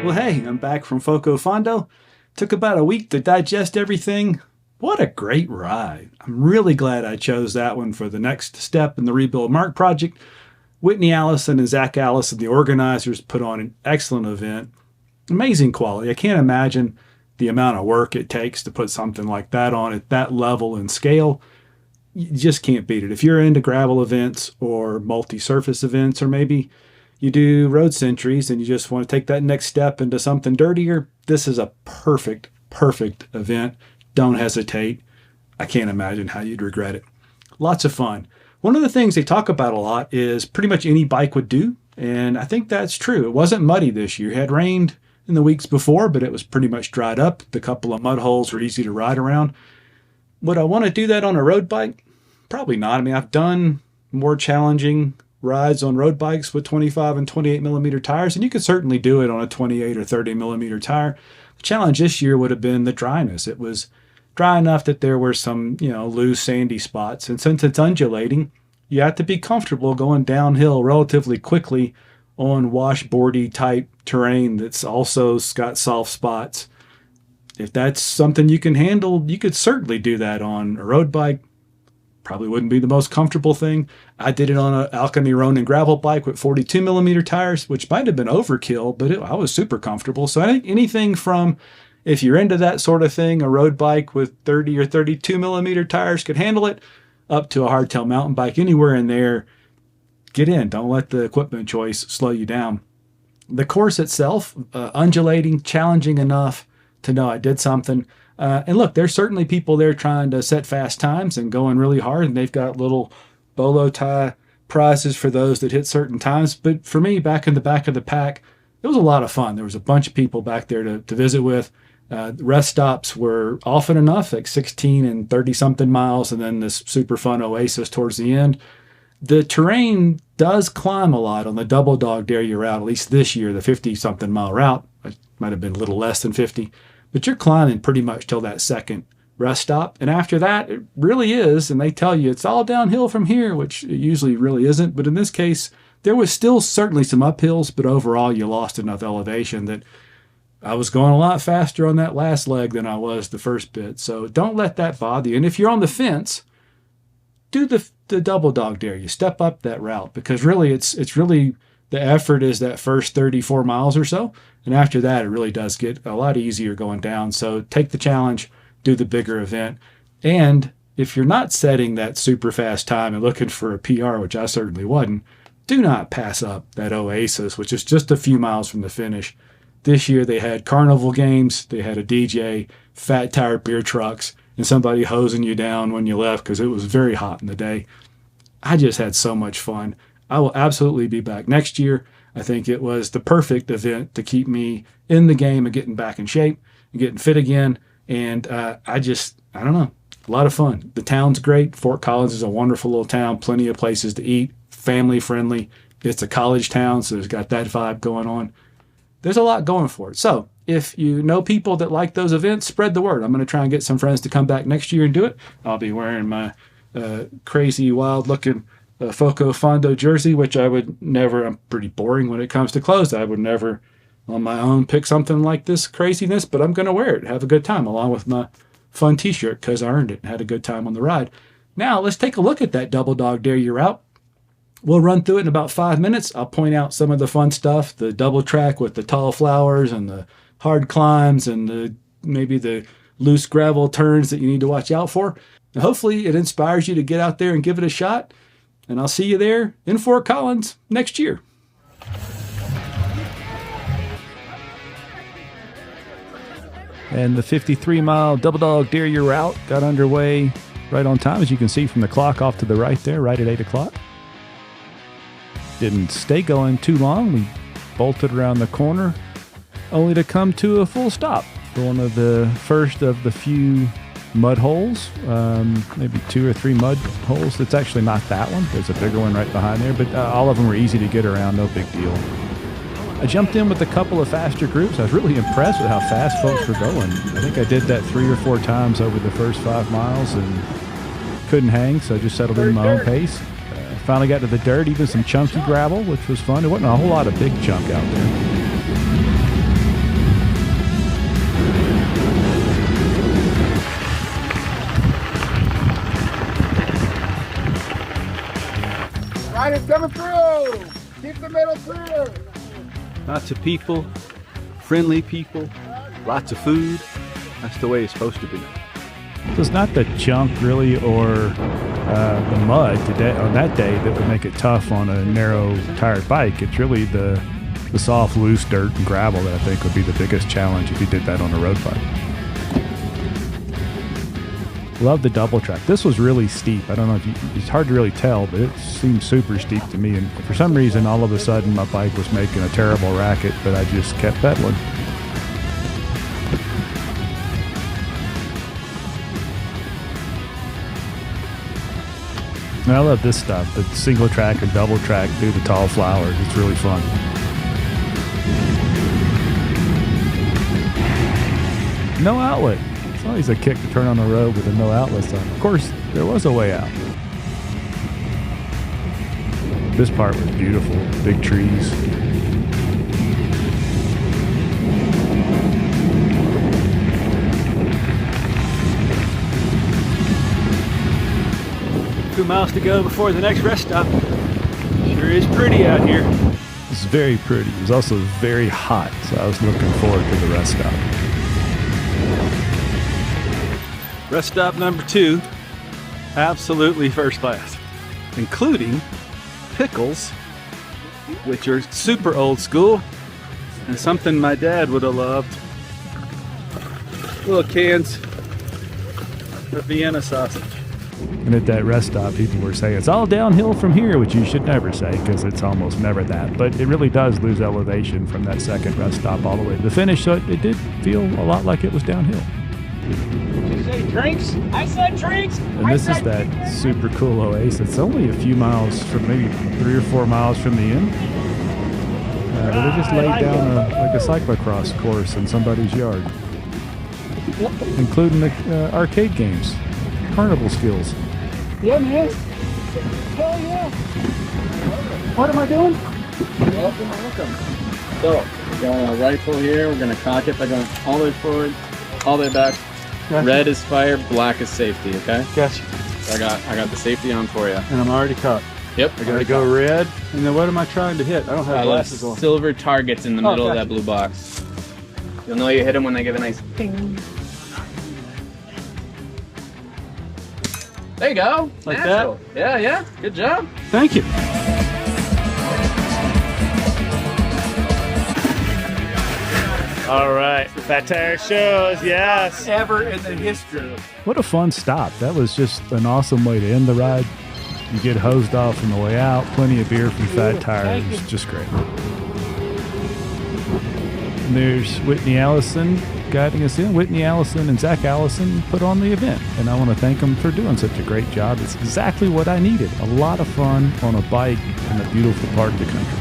Well, hey, I'm back from Foco Fondo. Took about a week to digest everything. What a great ride. I'm really glad I chose that one for the next step in the Rebuild Mark project. Whitney Allison and Zach Allison, the organizers, put on an excellent event. Amazing quality. I can't imagine the amount of work it takes to put something like that on at that level and scale. You just can't beat it. If you're into gravel events or multi-surface events, or maybe you do road centuries and you just want to take that next step into something dirtier, this is a perfect event. Don't hesitate. I can't imagine how you'd regret it. Lots of fun. One of the things they talk about a lot is pretty much any bike would do, and I think that's true. It wasn't muddy this year. It had rained in the weeks before, but it was pretty much dried up. The couple of mud holes were easy to ride around. Would I want to do that on a road bike? Probably not. I mean, I've done more challenging rides on road bikes with 25 and 28 millimeter tires, and you could certainly do it on a 28 or 30 millimeter tire. The challenge this year would have been the dryness. It was dry enough that there were some, loose sandy spots, and since it's undulating, you have to be comfortable going downhill relatively quickly on washboardy type terrain that's also got soft spots. If that's something you can handle, you could certainly do that on a road bike. Probably wouldn't be the most comfortable thing. I did it on an Alchemy Ronin gravel bike with 42 millimeter tires, which might have been overkill, but I was super comfortable. So I think anything from, if you're into that sort of thing, a road bike with 30 or 32 millimeter tires could handle it, up to a hardtail mountain bike, anywhere in there, get in. Don't let the equipment choice slow you down. The course itself, undulating, challenging enough to know I did something. And look, there's certainly people there trying to set fast times and going really hard, and they've got little bolo tie prizes for those that hit certain times. But for me, back in the back of the pack, it was a lot of fun. There was a bunch of people back there to visit with. Rest stops were often enough, like 16 and 30-something miles, and then this super fun oasis towards the end. The terrain does climb a lot on the double dog dare you route, at least this year, the 50-something mile route. It might have been a little less than 50. But you're climbing pretty much till that second rest stop. And after that, it really is. And they tell you it's all downhill from here, which it usually really isn't. But in this case, there was still certainly some uphills, but overall you lost enough elevation that I was going a lot faster on that last leg than I was the first bit. So don't let that bother you. And if you're on the fence, do the double dog dare. You step up that route, because really it's really the effort is that first 34 miles or so. And after that, it really does get a lot easier going down. So take the challenge, do the bigger event. And if you're not setting that super fast time and looking for a PR, which I certainly wasn't, do not pass up that oasis, which is just a few miles from the finish. This year they had carnival games, they had a DJ, Fat Tire beer trucks, and somebody hosing you down when you left because it was very hot in the day. I just had so much fun. I will absolutely be back next year. I think it was the perfect event to keep me in the game and getting back in shape and getting fit again. And I don't know, a lot of fun. The town's great. Fort Collins is a wonderful little town, plenty of places to eat, family friendly. It's a college town, so it's got that vibe going on. There's a lot going for it. So if you know people that like those events, spread the word. I'm going to try and get some friends to come back next year and do it. I'll be wearing my crazy, wild-looking Foco Fondo jersey, which I would never, I'm pretty boring when it comes to clothes. I would never on my own pick something like this craziness, but I'm going to wear it, have a good time, along with my fun t-shirt, because I earned it and had a good time on the ride. Now, let's take a look at that double dog dare you route. We'll run through it in about 5 minutes. I'll point out some of the fun stuff, the double track with the tall flowers and the hard climbs and maybe the loose gravel turns that you need to watch out for. And hopefully it inspires you to get out there and give it a shot. And I'll see you there in Fort Collins next year. And the 53-mile double dog dare you route got underway right on time, as you can see from the clock off to the right there, right at 8 o'clock. Didn't stay going too long. We bolted around the corner only to come to a full stop for one of the first of the few mud holes, maybe 2 or 3 mud holes. It's actually not that one. There's a bigger one right behind there, but all of them were easy to get around, no big deal. I jumped in with a couple of faster groups. I was really impressed with how fast folks were going. I think I did that 3 or 4 times over the first 5 miles and couldn't hang, so I just settled in my own pace. Finally got to the dirt, even some chunky gravel, which was fun. There wasn't a whole lot of big chunk out there. Ride is coming through. Keep the middle clear. Lots of people, friendly people, lots of food. That's the way it's supposed to be. So it's not the junk really or the mud today on that day that would make it tough on a narrow tired bike. It's really the soft, loose dirt and gravel that I think would be the biggest challenge if you did that on a road bike. Love the double track. This was really steep. I don't know if it's hard to really tell, but it seemed super steep to me. And for some reason, all of a sudden, my bike was making a terrible racket, but I just kept pedaling. And I love this stuff, the single track and double track through the tall flowers. It's really fun. No outlet. It's always a kick to turn on the road with a no outlet sign. Of course, there was a way out. This part was beautiful. Big trees. A few miles to go before the next rest stop. Sure is pretty out here. It's very pretty. It was also very hot, so I was looking forward to the rest stop. Rest stop number 2, absolutely first class, including pickles, which are super old school, and something my dad would have loved. Little cans of Vienna sausage. And at that rest stop, people were saying, it's all downhill from here, which you should never say, because it's almost never that. But it really does lose elevation from that second rest stop all the way to the finish, so it did feel a lot like it was downhill. Did you say drinks? I said drinks. And this is that super cool oasis. It's only a few miles from, maybe 3 or 4 miles from the inn. But they just laid down like a cyclocross course in somebody's yard, including the arcade games, carnival skills. Yeah, man. Hell yeah. What am I doing? Welcome. So, we got a rifle here. We're going to cock it by going all the way forward, all the way back. Gotcha. Red is fire, black is safety, okay? Gotcha. So I got the safety on for you. And I'm already caught. Yep. I gotta go red. And then what am I trying to hit? I don't have glasses on. Silver targets in the middle of that blue box. You'll know you hit them when they give a nice ping. There you go. Like Natural. That? Yeah. Good job. Thank you. All right, Fat Tire shows, yes. Ever in the history. What a fun stop. That was just an awesome way to end the ride. You get hosed off on the way out. Plenty of beer from Fat Tire. It was just great. And there's Whitney Allison guiding us in. Whitney Allison and Zach Allison put on the event, and I want to thank them for doing such a great job. It's exactly what I needed. A lot of fun on a bike in a beautiful part of the country.